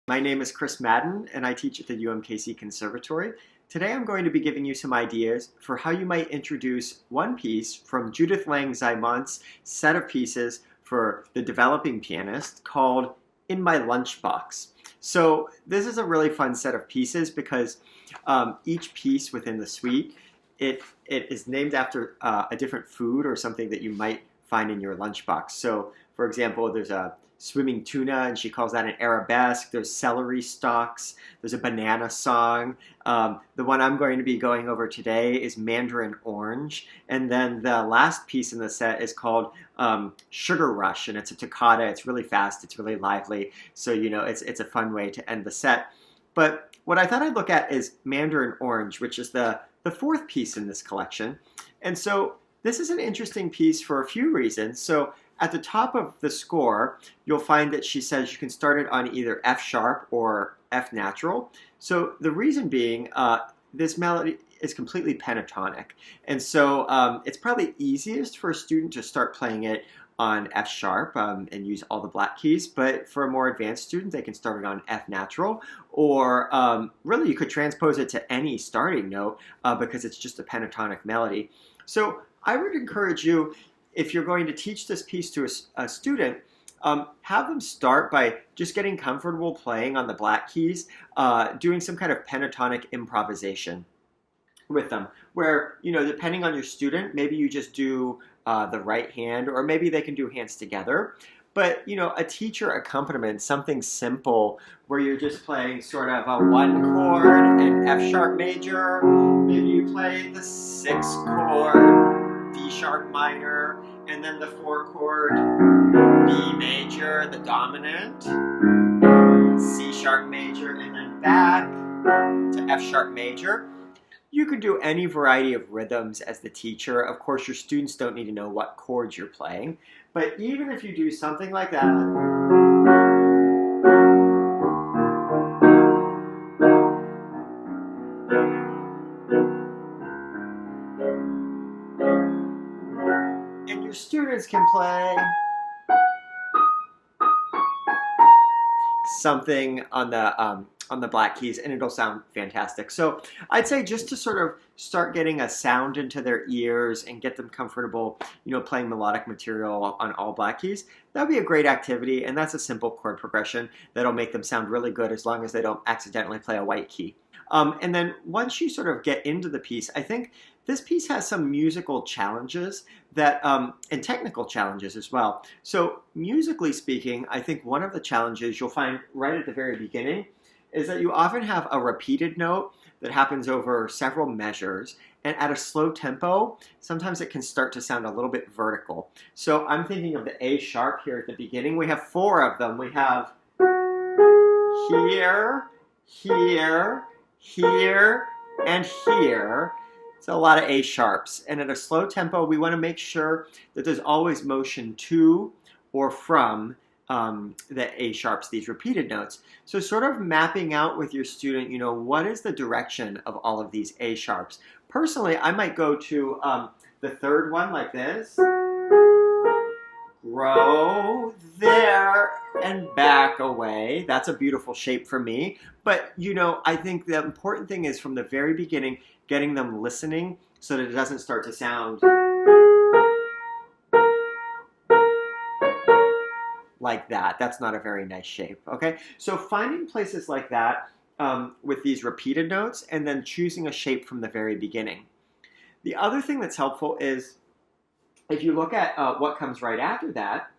My name is Chris Madden, and I teach at the UMKC Conservatory. Today I'm going to be giving you some ideas for how you might introduce one piece from Judith Lang Zaimont's set of pieces for the developing pianist called In My Lunchbox. So this is a really fun set of pieces because each piece within the suite, it is named after a different food or something that you might find in your lunchbox. So for example, there's a swimming tuna, and she calls that an arabesque. There's celery stalks. There's a banana song. The one I'm going to be going over today is Mandarin Orange. And then the last piece in the set is called Sugar Rush, and it's a toccata. It's really fast. It's really lively. So, you know, it's a fun way to end the set. But what I thought I'd look at is Mandarin Orange, which is the fourth piece in this collection. And so this is an interesting piece for a few reasons. So at the top of the score, you'll find that she says you can start it on either F sharp or F natural. So the reason being, this melody is completely pentatonic. And so it's probably easiest for a student to start playing it on F sharp and use all the black keys. But for a more advanced student, they can start it on F natural. Or really, you could transpose it to any starting note because it's just a pentatonic melody. So I would encourage you, if you're going to teach this piece to a student, have them start by just getting comfortable playing on the black keys, doing some kind of pentatonic improvisation with them, where, you know, depending on your student, maybe you just do the right hand, or maybe they can do hands together. But, you know, a teacher accompaniment, something simple where you're just playing sort of a 1 chord and F sharp major. Maybe you play the 6 chord, D sharp minor, and then the 4 chord B major, the dominant, C sharp major, and then back to F sharp major. You could do any variety of rhythms as the teacher. Of course, your students don't need to know what chords you're playing, but even if you do something like that, and your students can play something on the black keys, and it'll sound fantastic. So I'd say just to sort of start getting a sound into their ears and get them comfortable, you know, playing melodic material on all black keys, that'd be a great activity. And that's a simple chord progression that'll make them sound really good as long as they don't accidentally play a white key. And then once you sort of get into the piece, I think this piece has some musical challenges that, and technical challenges as well. So musically speaking, I think one of the challenges you'll find right at the very beginning is that you often have a repeated note that happens over several measures, and at a slow tempo, sometimes it can start to sound a little bit vertical. So I'm thinking of the A sharp here at the beginning. We have 4 of them. We have here, here, here, and here. It's a lot of A sharps. And at a slow tempo, we want to make sure that there's always motion to or from the A sharps, these repeated notes. So sort of mapping out with your student, you know, what is the direction of all of these A sharps? Personally, I might go to the third one like this. Grow there and back away. That's a beautiful shape for me. But, you know, I think the important thing is from the very beginning, getting them listening so that it doesn't start to sound like that. That's not a very nice shape, okay? So finding places like that with these repeated notes and then choosing a shape from the very beginning. The other thing that's helpful is if you look at what comes right after that,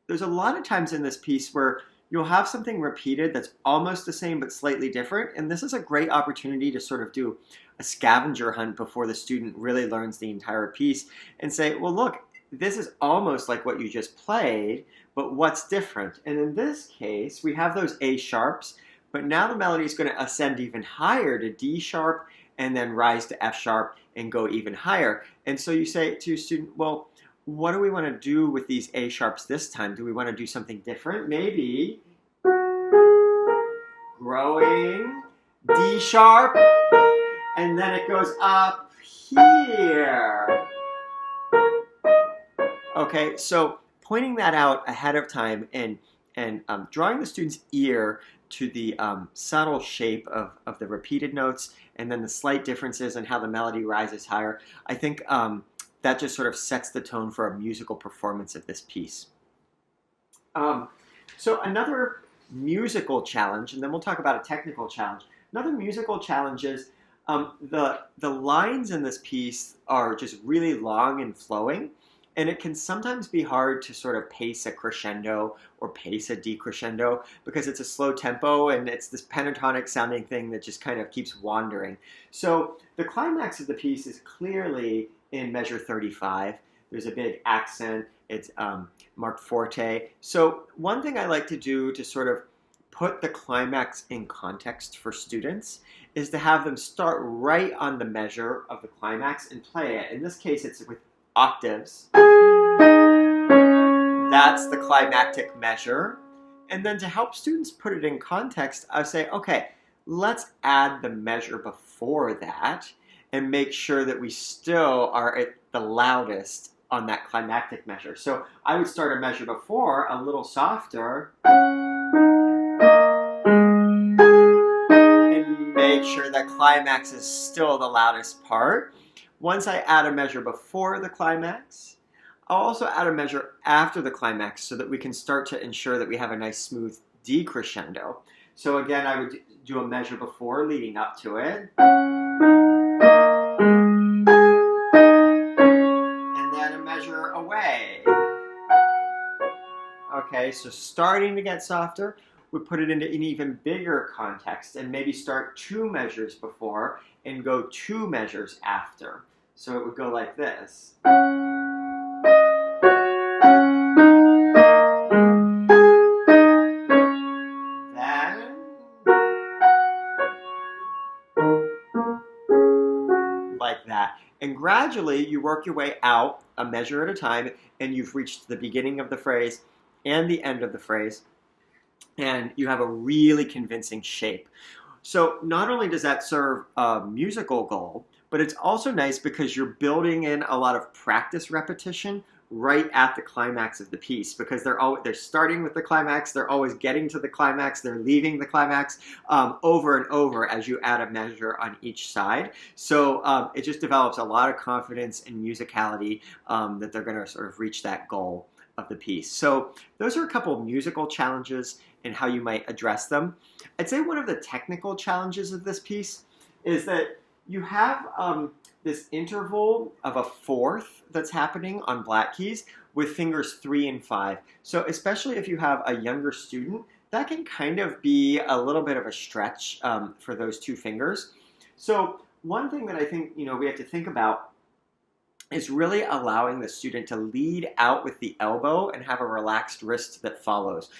there's a lot of times in this piece where you'll have something repeated that's almost the same but slightly different, and this is a great opportunity to sort of do a scavenger hunt before the student really learns the entire piece and say, well, look, this is almost like what you just played, but what's different? And in this case, we have those A sharps, but now the melody is going to ascend even higher to D sharp and then rise to F sharp and go even higher. And so you say to your student, well, what do we want to do with these A sharps this time? Do we want to do something different? Maybe growing D sharp, and then it goes up here. Okay, so pointing that out ahead of time and drawing the student's ear to the subtle shape of the repeated notes and then the slight differences in how the melody rises higher, I think that just sort of sets the tone for a musical performance of this piece. So another musical challenge, and then we'll talk about a technical challenge. Another musical challenge is the lines in this piece are just really long and flowing, and it can sometimes be hard to sort of pace a crescendo or pace a decrescendo because it's a slow tempo and it's this pentatonic sounding thing that just kind of keeps wandering. So the climax of the piece is clearly in measure 35. There's a big accent. It's marked forte. So one thing I like to do to sort of put the climax in context for students is to have them start right on the measure of the climax and play it. In this case, it's with octaves. That's the climactic measure. And then to help students put it in context, I say, okay, let's add the measure before that and make sure that we still are at the loudest on that climactic measure. So I would start a measure before a little softer and make sure that climax is still the loudest part. Once I add a measure before the climax, I'll also add a measure after the climax so that we can start to ensure that we have a nice smooth decrescendo. So again, I would do a measure before leading up to it. And then a measure away. Okay, so starting to get softer, we put it into an even bigger context and maybe start 2 measures before and go 2 measures after. So it would go like this. Then, like that. And gradually you work your way out a measure at a time and you've reached the beginning of the phrase and the end of the phrase, and you have a really convincing shape. So not only does that serve a musical goal, but it's also nice because you're building in a lot of practice repetition right at the climax of the piece, because they're starting with the climax, they're always getting to the climax, they're leaving the climax over and over as you add a measure on each side. So it just develops a lot of confidence and musicality that they're going to sort of reach that goal of the piece. So those are a couple of musical challenges and how you might address them. I'd say one of the technical challenges of this piece is that you have this interval of a fourth that's happening on black keys with fingers 3 and 5. So especially if you have a younger student, that can kind of be a little bit of a stretch for those 2 fingers. So one thing that I think we have to think about is really allowing the student to lead out with the elbow and have a relaxed wrist that follows.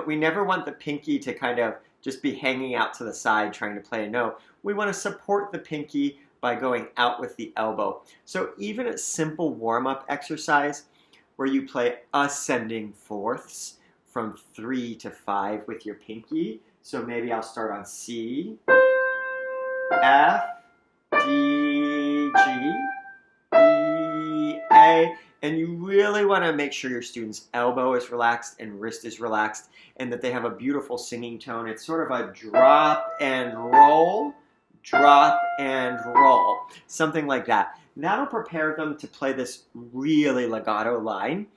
We never want the pinky to kind of just be hanging out to the side trying to play a note. We want to support the pinky by going out with the elbow. So even a simple warm-up exercise where you play ascending fourths from 3 to 5 with your pinky. So maybe I'll start on C, F, D, G, E, A, and you really want to make sure your student's elbow is relaxed and wrist is relaxed and that they have a beautiful singing tone. It's sort of a drop and roll, something like that. That'll prepare them to play this really legato line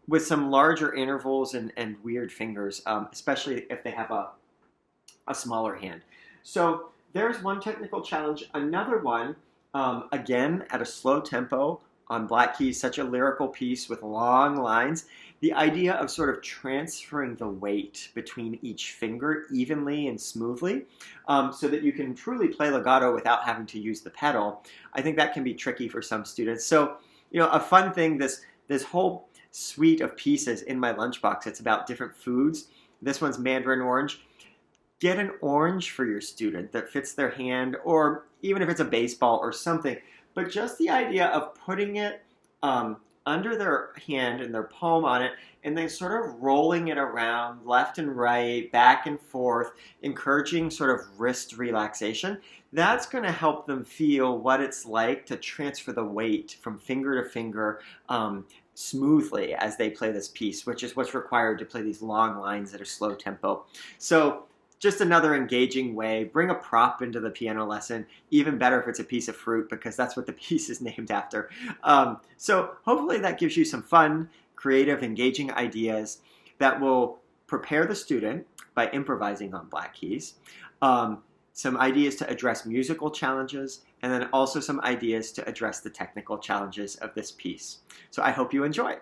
with some larger intervals and weird fingers, especially if they have a smaller hand. So there's one technical challenge. Another one, again, at a slow tempo on black keys, such a lyrical piece with long lines, the idea of sort of transferring the weight between each finger evenly and smoothly so that you can truly play legato without having to use the pedal. I think that can be tricky for some students. So, a fun thing, this whole suite of pieces in My Lunchbox, it's about different foods. This one's Mandarin Orange. Get an orange for your student that fits their hand, or even if it's a baseball or something. But just the idea of putting it under their hand and their palm on it, and then sort of rolling it around left and right, back and forth, encouraging sort of wrist relaxation, that's going to help them feel what it's like to transfer the weight from finger to finger smoothly as they play this piece, which is what's required to play these long lines at a slow tempo. So just another engaging way. Bring a prop into the piano lesson. Even better if it's a piece of fruit, because that's what the piece is named after. So hopefully that gives you some fun, creative, engaging ideas that will prepare the student by improvising on black keys. Some ideas to address musical challenges, and then also some ideas to address the technical challenges of this piece. So I hope you enjoy.